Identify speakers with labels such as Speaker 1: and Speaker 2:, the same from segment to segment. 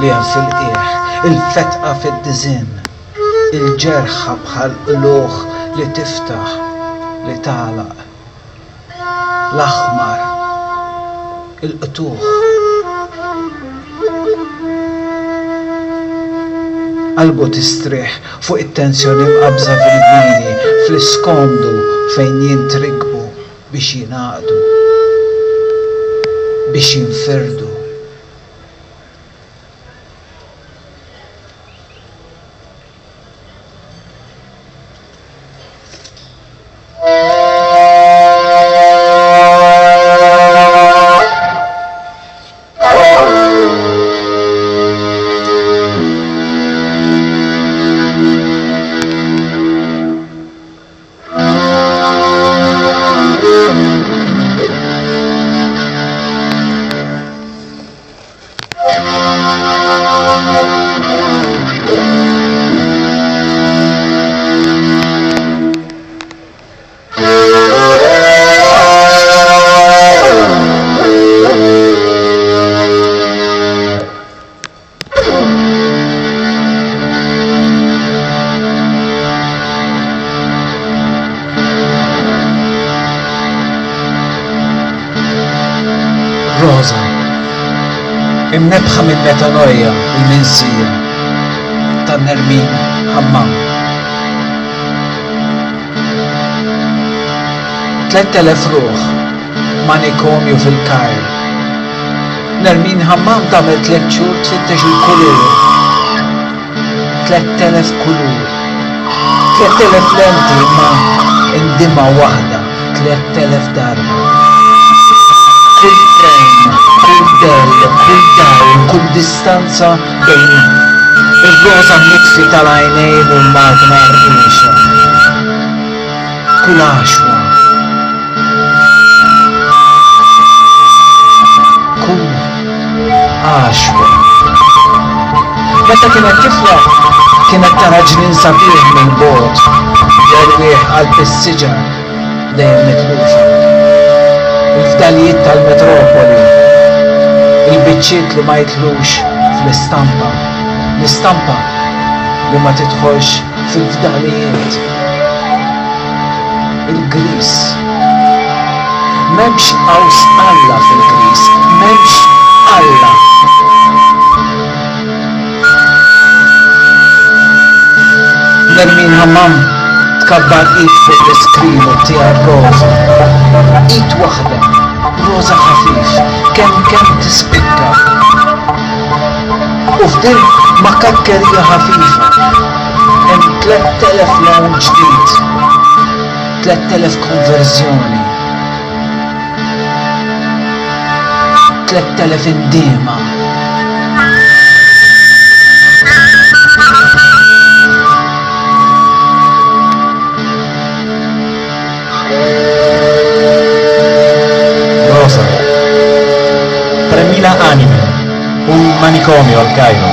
Speaker 1: Lijan fil-qieħ, il-fetqa fid-diżin, il-ġerħa bħal qluħ li tiftaħ, li tagħlaq, l-aħmar, il-qtuħ. Qalbu tistrieħ fuq it-tensjoni mqabża fil-bini, fl-iskomdu fejn jintrikbu biex jingħaqdu, biex jinfirdu. Rosa, imnebħa minn metanoja il-minsija ta' Nermin Hammam. 3000 ruħ manikomju fil-Kajr. Nermin Hammam tagħmel 3 xhur tfittex il-kulur. 3000 kulur. 3000 lenti ma indima waħda 3000 darba. Kull tren, kull del, kull dawl, kull distanza bejn il-rosa mitfi tal-għajnejn u l-magna rrixa. Kull għaxwa. Kull għaxwa. Meta kienet tifla, kienet tara ġnien sabiħ minn bot, jerwieħ għal-pissiġa dejjem mitlufa. Il-fdalijiet tal-metropoli, il-biċċiet li ma jitlux fl-istampa, l-istampa li ma titħolx fil-fdalijiet, il-gris. Memx qaws Alla fil-gris, memx Alla. Nermin Hammam tkabbar id fuq l-iskrimu tiegħu Rosa. Id waħda, rosa ħafif, kemm tispikka. U f'din ma' kakkerija ħafifa, hemm 3000 lawn ġdid, 3000 konverżjoni, 3000 indiema.
Speaker 2: Rosa, 3000 anime, un manicomio al Cairo.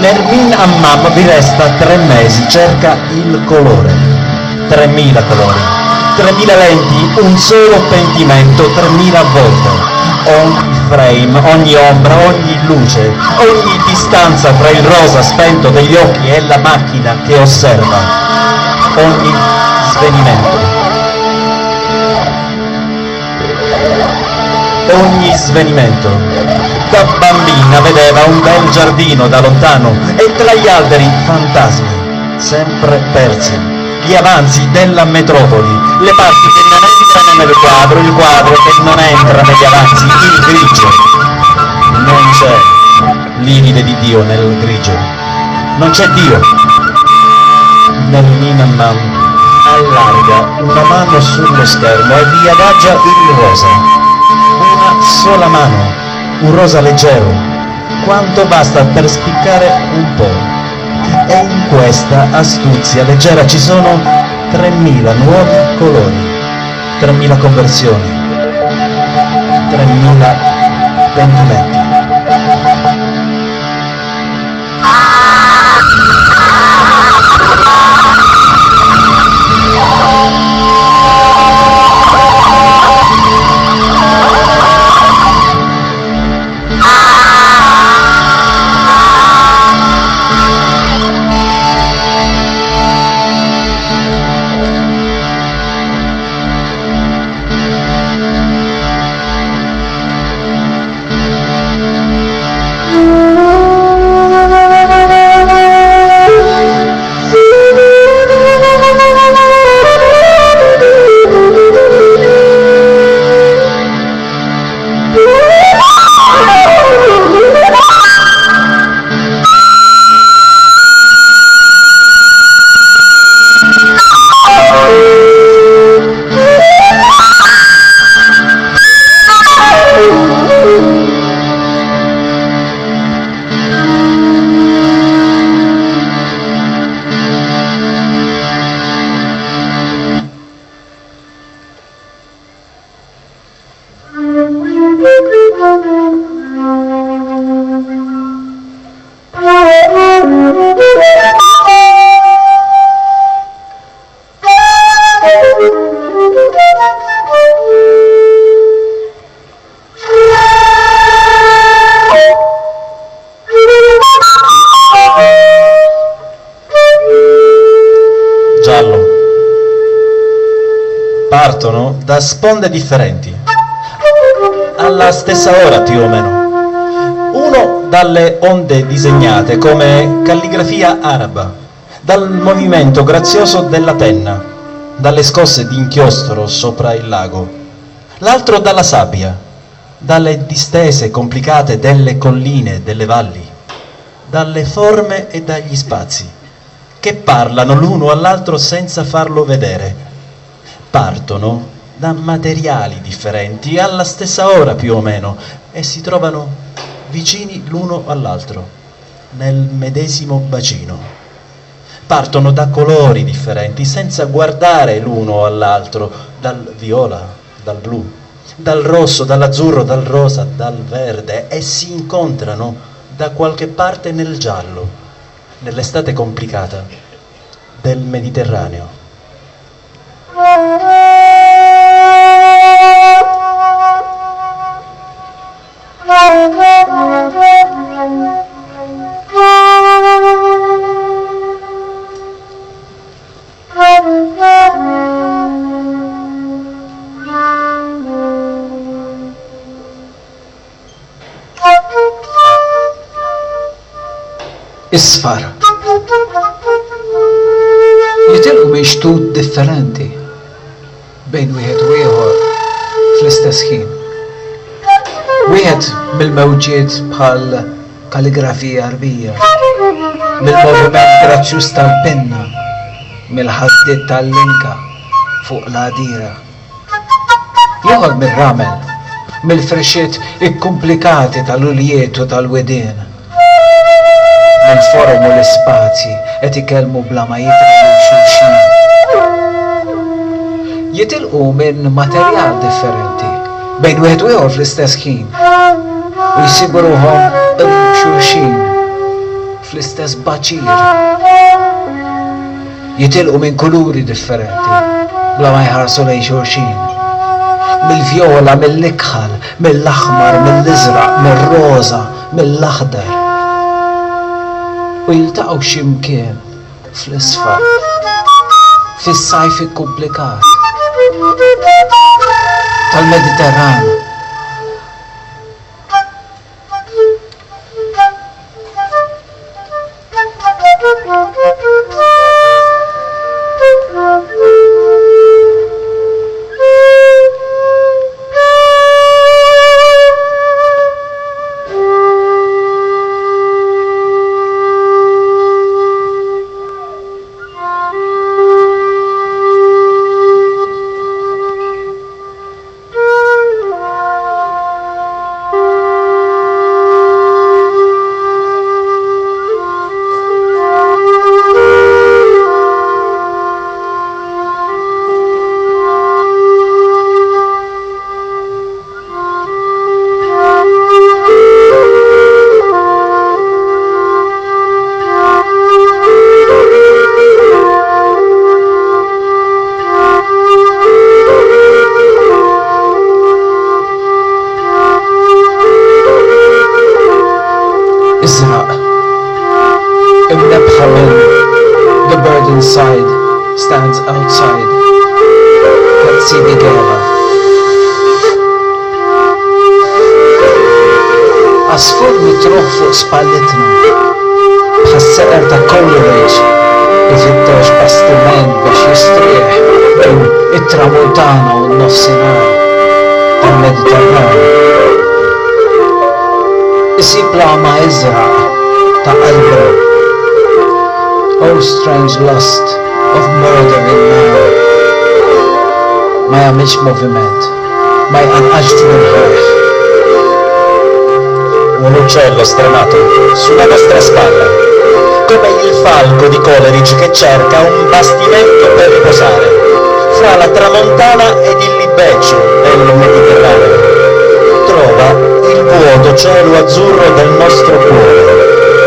Speaker 2: Nermin Hammam vi resta 3 mesi, cerca il colore. 3000 colori, 3000 lenti, un solo pentimento, 3000 volte. Ogni frame, ogni ombra, ogni luce, ogni distanza tra il rosa spento degli occhi e la macchina che osserva. Ogni svenimento. Ogni svenimento. Da bambina vedeva un bel giardino da lontano e tra gli alberi fantasmi, sempre persi, gli avanzi della metropoli, le parti che non entrano nel quadro, il quadro che non entra negli avanzi, il grigio. Non c'è l'iride di Dio nel grigio, non c'è Dio. Nermin Hammam allarga una mano sullo schermo e vi adagia il rosa. Una sola mano, un rosa leggero, quanto basta per spiccare un po'. E in questa astuzia leggera ci sono 3000 nuovi colori, 3000 conversioni, 3000 pentimenti. da sponde differenti, alla stessa ora più o meno. Uno dalle onde disegnate come calligrafia araba, dal movimento grazioso della penna, dalle scosse di inchiostro sopra il lago. L'altro dalla sabbia, dalle distese complicate delle colline e delle valli, dalle forme e dagli spazi, che parlano l'uno all'altro senza farlo vedere. Partono da materiali differenti alla stessa ora più o meno e si trovano vicini l'uno all'altro nel medesimo bacino. Partono da colori differenti senza guardare l'uno all'altro, dal viola, dal blu, dal rosso, dall'azzurro, dal rosa, dal verde, e si incontrano da qualche parte nel giallo, nell'estate complicata del Mediterraneo.
Speaker 1: Isfar jitilqu mixtut differenti bejn wieħed u ieħor fl-istess ħin. Wieħed mill-mewġiet bħal kalligrafija arbija, mill-moviment grazzjuż tal-penna, mill-ħaddiet tal-linka fuq l-għadira. Ieħor mir-ramel, mill-frexiet ikkumplikati tal-uljiet u tal-wedien, mill-forum u l-ispazji qed ikellmu bla ma jidru lil xulxin. Jitilqu minn materjal differenti bejn wieħed u ieħor fl-istess ħin u jsibu ruhom qrib xulxin fl-istess baċir. Jitilqu minn kuluri differenti bla ma jħarsu lejn xulxin. Mill-vjola, mill-ikħal, mill-aħmar, mill-iżraq, mill-roża, mill-aħdar. U jiltaqgħu x'imkien fl-isfar, fis-sajf ikkumplikat tal-Mediterran. Izraq, imnebħa minn The Bird Inside Stands Outside, Katsini Gela. Asfur mitruħ fuq spallitna, bħas-seqer ta' Coleridge, ifittex bastiment biex jistrieħ bejn it-tramuntana u n-nofsinhar tal-Mediterran. Isib lama Izraq ta' qalbra. Oh strange lust of murder in man. Ma jagħmilx moviment, ma jqanqax fl-irħaħ.
Speaker 2: Un uccello stremato sulla nostra spalla, come il falco di Coleridge che cerca un bastimento per riposare fra la tramontana ed il libeccio del Mediterraneo. Trova il vuoto cielo azzurro del nostro cuore.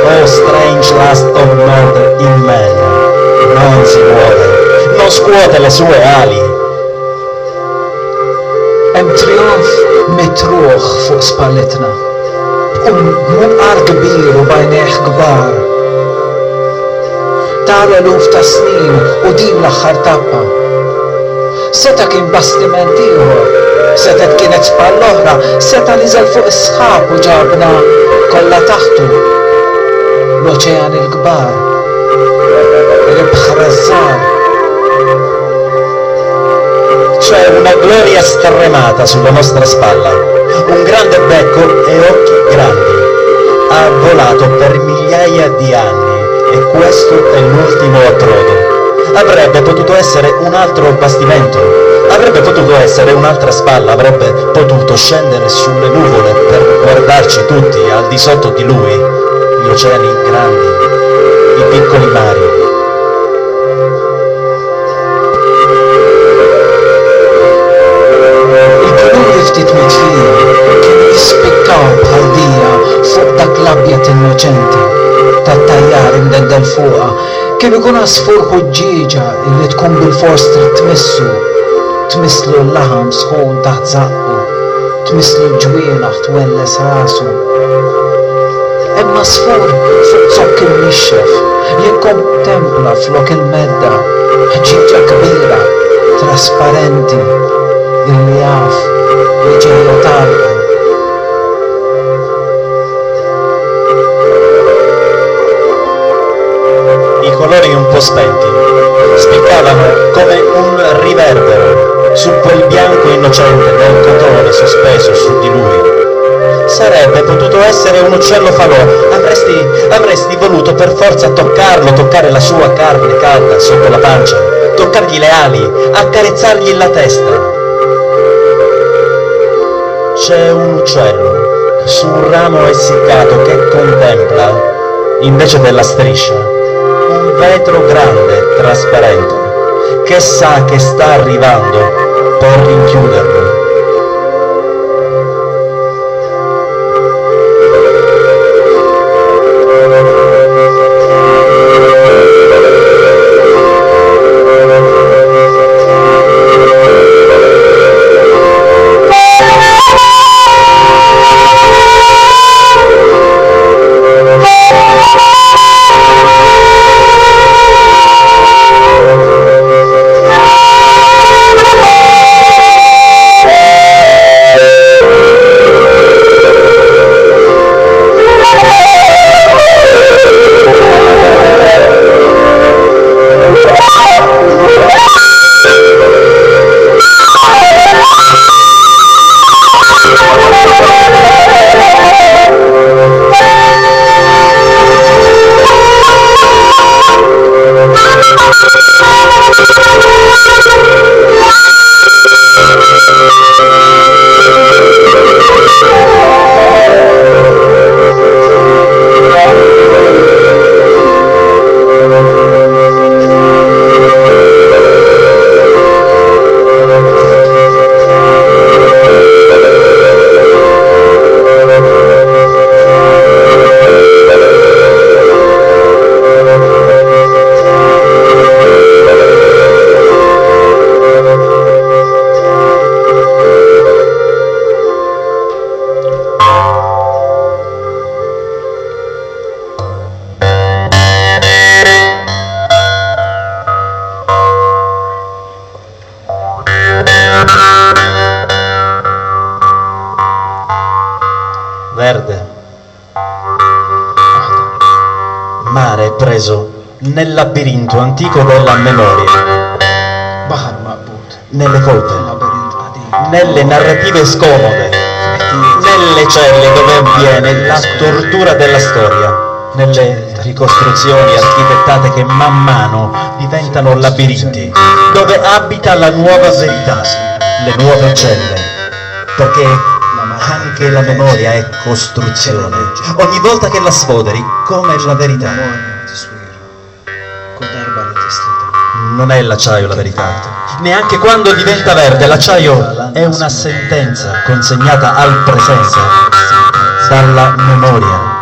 Speaker 2: Oh strange lust of murder in man. Non si muove, non scuote le sue ali.
Speaker 1: Hemm trionf mitruħ fuq spallitna. Munqar kbir u bajneħ kbar. Tara eluf ta' snin u din l-aħħar tappa. seta kien bastiment ieħor, seta kienet spall oħra, seta niżel fuq is-sħab u ġabna kollha taħtu. L-oċean il-kbar, il-bħar żgħar.
Speaker 2: C'è una gloria stremata sulla nostra spalla, un grande becco e occhi grandi. Ha volato per migliaia di anni e questo è l'ultimo approdo. Avrebbe potuto essere un altro bastimento, avrebbe potuto essere un'altra spalla, avrebbe potuto scendere sulle nuvole per guardarci tutti al di sotto di lui, gli oceani grandi, i piccoli mari.
Speaker 1: Ftit mitfija kienu jispikkaw bħal dija fuq dak l-abjad innoċenti tat-tajjar imdeddel fuqha. Kienu jkun għasfur ħuġġieġa illi tkun bil-fors trid tmisslu l-laħam sħun taħt zaqqu, tmisslu l-ġwienaħ twelles rasu. Imma sfur fuq zokk il-mixxef jikkontempla flok il-medda ħġieġa kbira, trasparenti, illi jaf li ġejja talqa.
Speaker 2: I colori un po' spenti spiccavano come un riverbero su quel bianco innocente del cotone sospeso su di lui. Sarebbe potuto essere un uccello falò, avresti voluto per forza toccarlo, toccare la sua carne calda sotto la pancia, toccargli le ali, accarezzargli la testa. C'è un uccello su un ramo essiccato che contempla, invece della striscia, un vetro grande, trasparente, che sa che sta arrivando per rinchiuderlo. Verde, mare preso nel labirinto antico della memoria,
Speaker 1: Baħar maqbud,
Speaker 2: nelle colpe,
Speaker 1: labirint qadim,
Speaker 2: nelle narrative scomode, nelle celle dove avviene la tortura della storia, nelle ricostruzioni architettate che man mano diventano labirinti, dove abita la nuova verità, le nuove celle, perché anche la memoria è costruzione. Ogni volta che la sfoderi, come la verità. Non è l'acciaio la verità. Neanche quando diventa verde, l'acciaio è una sentenza consegnata al presente dalla memoria.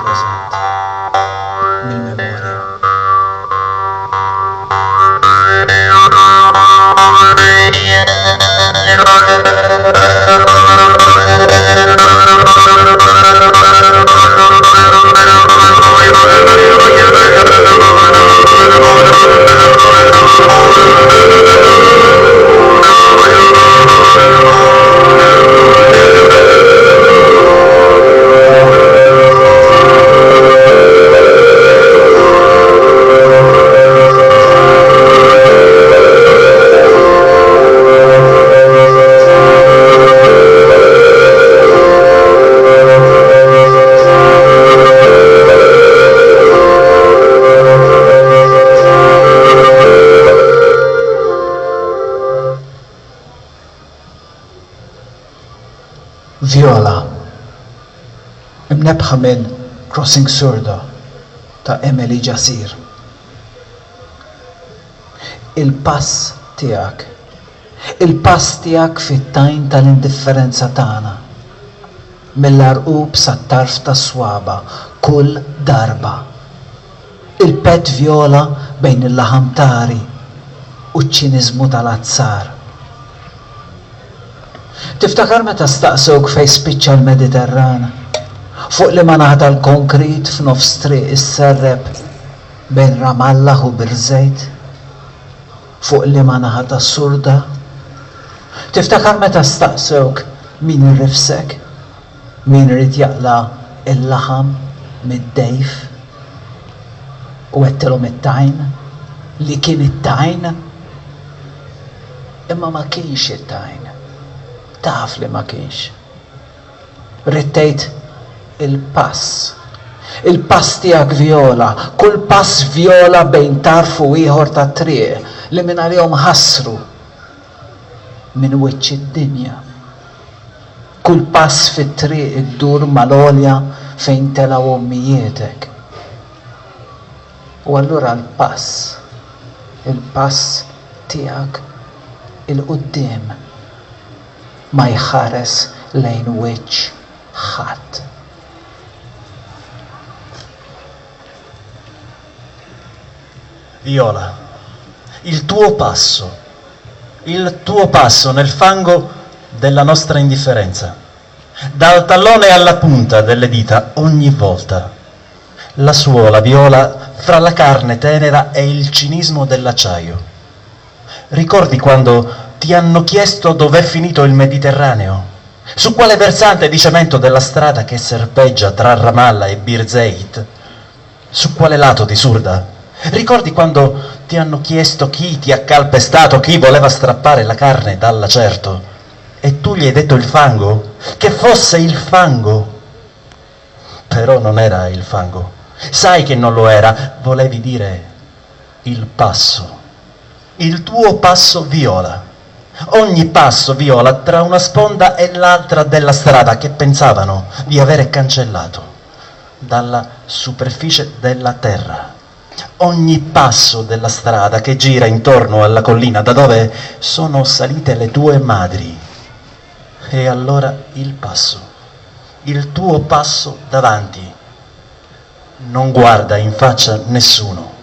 Speaker 1: rebħa minn Crossing Surda ta' Emily Jasir. Il-pass tiegħek fit-tajn tal-indifferenza tagħna, mill-arqub sat-tarf tas-swaba kull darba. Il-pet vjola bejn il-laħamtari u ċ-ċiniżmu tal-azzar. Tiftakar meta staqsewk fejn spiċċa l-Mediterran, fuq li ma naħda l-konkrit f'nofs triq is-serreb bejn Ramallah u Birzejt, fuq li ma naħda Surda? Tiftakar meta staqsewk min irrifsek, min irid jaqla il-laħam mid-dejf u għettilhom it-tajn li kien it-tajn? Imma ma kienx it-tajn. Taf li ma kienx. Rittejt il-pass tiegħek vjola, kull pass vjola bejn tarf u ieħor ta' triq li minn għalihom ħassru minn wiċċ id-dinja. Kull pass fit-triq iddur mal-għolja fejn telgħu ommijietek. U allura il-pass tiegħek il-qudiem ma jħares lejn wiċċ ħadd.
Speaker 2: Viola, il tuo passo nel fango della nostra indifferenza, dal tallone alla punta delle dita ogni volta. La suola viola fra la carne tenera e il cinismo dell'acciaio. Ricordi quando ti hanno chiesto dov'è finito il Mediterraneo? Su quale versante di cemento della strada che serpeggia tra Ramallah e Birzeit? Su quale lato di Surda? Ricordi quando ti hanno chiesto chi ti ha calpestato, chi voleva strappare la carne dal lacerto? E tu gli hai detto il fango? Che fosse il fango? Però non era il fango. Sai che non lo era, volevi dire il passo. Il tuo passo viola. Ogni passo viola tra una sponda e l'altra della strada che pensavano di avere cancellato dalla superficie della terra. Ogni passo della strada che gira intorno alla collina da dove sono salite le tue madri. E allora il tuo passo davanti. Non guarda in faccia nessuno.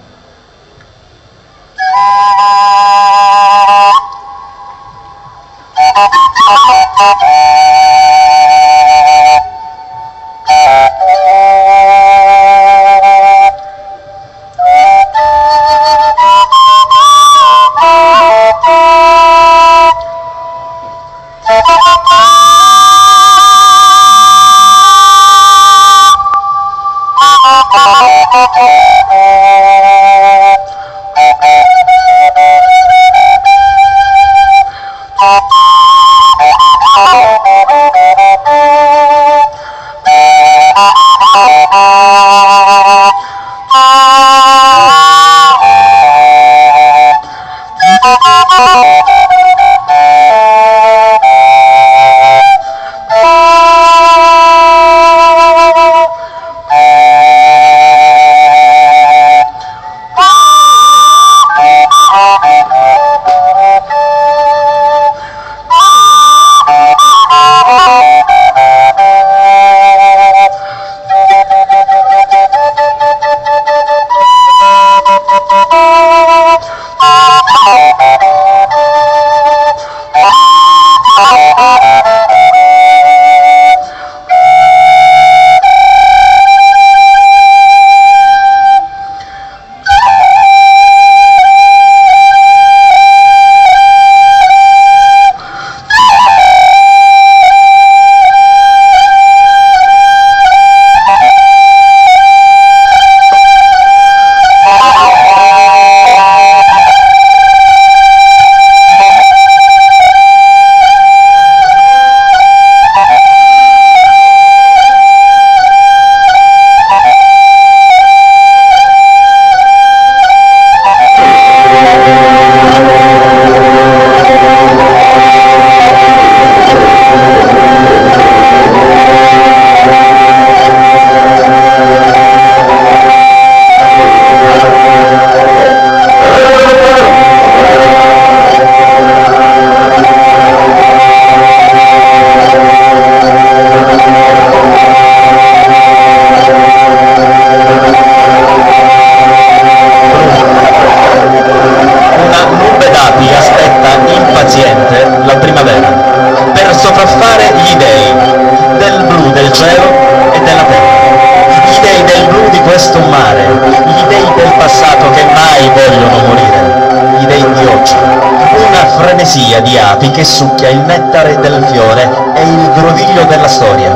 Speaker 2: frenesia di api che succhia il nettare del fiore e il groviglio della storia.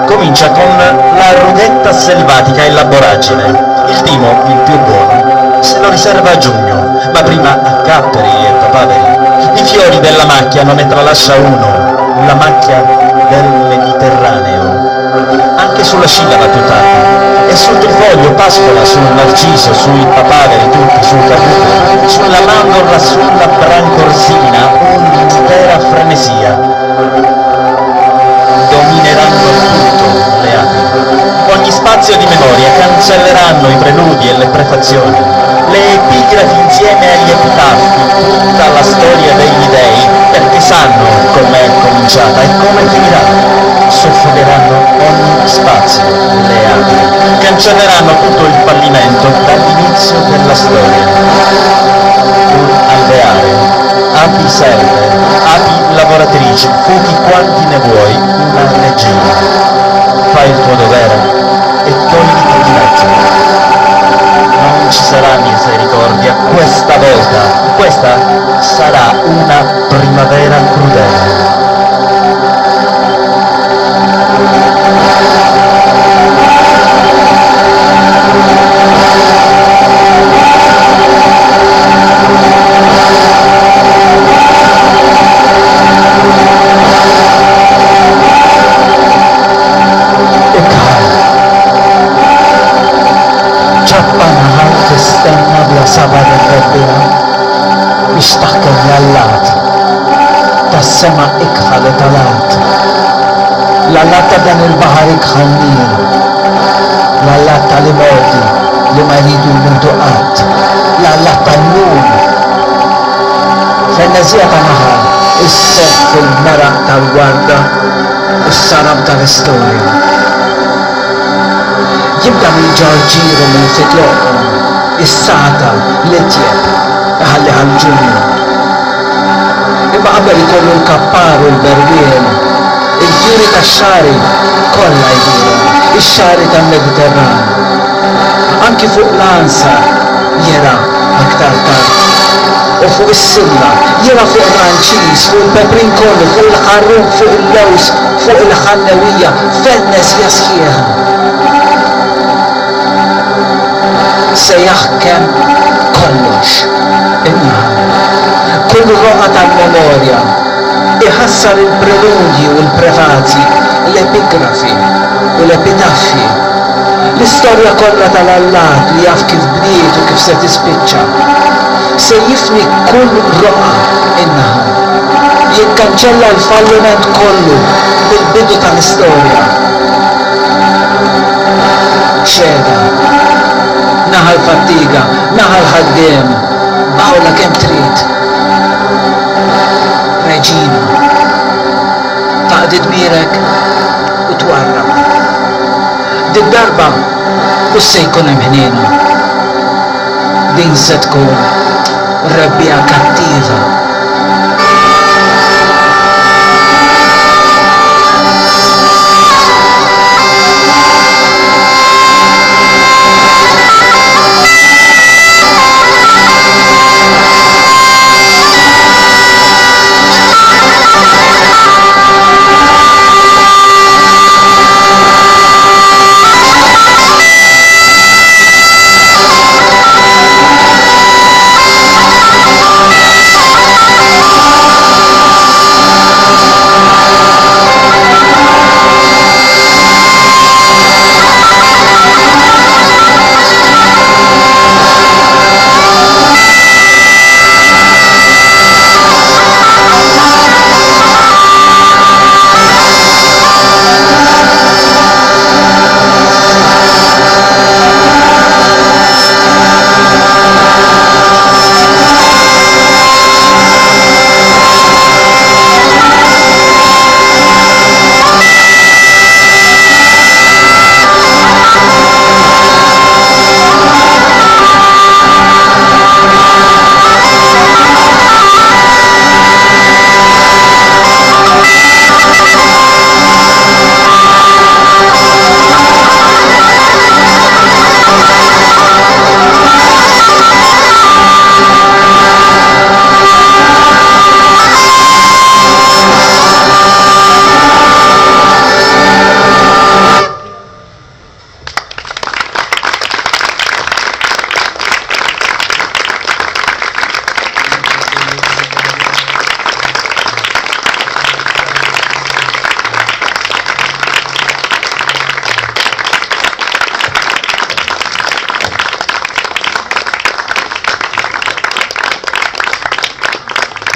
Speaker 2: Comincia con la rughetta selvatica e la borragine. Il timo, il più buono, se lo riserva a giugno, ma prima a capperi e papaveri. I fiori della macchia non ne tralascia uno, la macchia del Mediterraneo. Anche sulla scilla va più tardi, e sul trifoglio pascola, sul narciso, sui papaveri tutti, sul caputo, sulla mandorla, sulla brancorsina, un'intera frenesia. Domineranno tutto le api. Ogni spazio di memoria cancelleranno i preludi e le prefazioni, le epigrafi insieme agli epitafi, tutta la storia degli dei, perché sanno com'è cominciata e come finirà. Soffogheranno ogni spazio le api, cancelleranno tutto il fallimento dall'inizio della storia. Un alveare, api serve, api lavoratrici, fuchi quanti ne vuoi, una regina. Fai il tuo dovere e togliti di mezzo. Non ci sarà misericordia questa volta, questa sarà una primavera crudele.
Speaker 1: تستنى بلا صبر ربنا biex taħkem l-allat tas-sema ikħal talat l-allat ta' dan il-bahar ikħal nir l-allat tal-imorti li ma jridu jmutu qatt l-allat tal-lum fennezija ta' naħar is-sef fil-meraq tal-warda u s-sarab tal-istorja jibda mill-ġarġiru mill-fitloqhom is-sata l-itjeb ħalli ħal-ġunju. Imma qabel ikollu l-kappar u l-berwien, il-fjuri tax-xari kollha jdiru, ix-xari tal-Mediterran. Anki fuq l-ansa jera aktar tard. U fuq is-silla, jera fuq il-ranċis, fuq il-peprin kollu, fuq il-ħarrub, fuq il-lews, fuq il-ħannewija, fennes jasħieħa. Se jaħkem kollox in-nahar. Kull roqa tal-memorja iħassar il-preludji u l-prefazi, l-epigrafi u l-epitaffi. L-istorja kollha tal-allat li jaf kif bniet u kif se tispiċċa. Se jifni kull roqa in-nahar. Jikkanċella l-falliment kollu bil-bidu tal-istorja. Xeda. Naħal fattiga, naħal ħaddiem, bawla kem trid. Reġina, taqdi dmirek u twarrab. Dik darba mhux se jkun hemm ħniena. Din se tkun rebbija kattiva.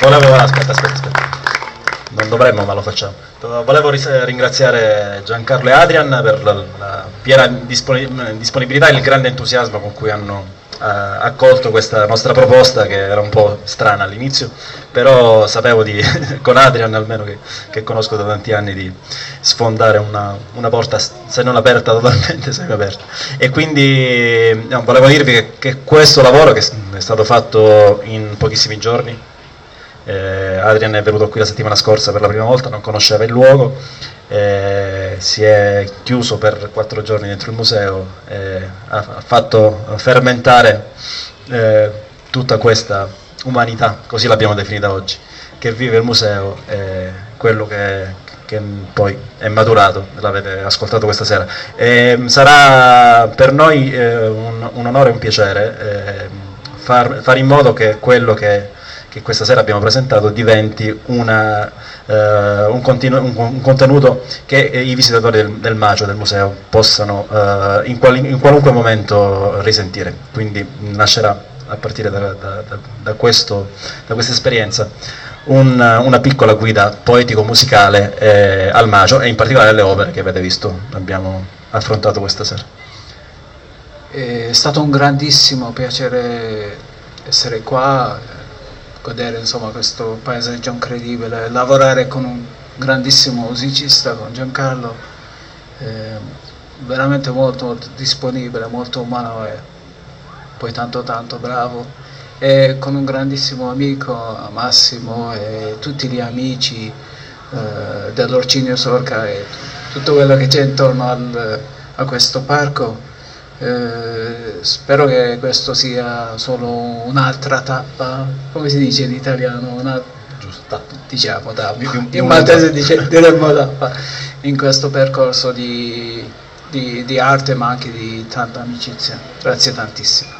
Speaker 3: Aspetta. Non dovremmo, ma lo facciamo. Volevo ringraziare Giancarlo e Adrian per la piena disponibilità e il grande entusiasmo con cui hanno accolto questa nostra proposta, che era un po' strana all'inizio, però sapevo con Adrian almeno, che conosco da tanti anni, di sfondare una porta, se non aperta totalmente, semi-aperta. E quindi volevo dirvi che questo lavoro, che è stato fatto in pochissimi giorni, Adrian è venuto qui la settimana scorsa per la prima volta, non conosceva il luogo, si è chiuso per 4 giorni dentro il museo, ha fatto fermentare tutta questa umanità, così l'abbiamo definita oggi, che vive il museo, quello che poi è maturato, l'avete ascoltato questa sera. Sarà per noi un onore e un piacere fare in modo che quello che questa sera abbiamo presentato diventi un contenuto che i visitatori del Macio, del museo, possano in qualunque momento risentire. Quindi nascerà a partire da questa esperienza una piccola guida poetico-musicale al Macio, e in particolare alle opere che avete visto abbiamo affrontato questa sera.
Speaker 1: È stato un grandissimo piacere essere qua, godere insomma questo paesaggio incredibile, lavorare con un grandissimo musicista, con Giancarlo, veramente molto disponibile, molto umano e poi tanto bravo, e con un grandissimo amico, Massimo, e tutti gli amici dell'Orcinio Sorca e tutto quello che c'è intorno a questo parco. Spero che questo sia solo un'altra tappa, come si dice in italiano, diciamo tappa, in maltese diremmo tappa, in questo percorso di arte, ma anche di tanta amicizia. Grazie tantissimo.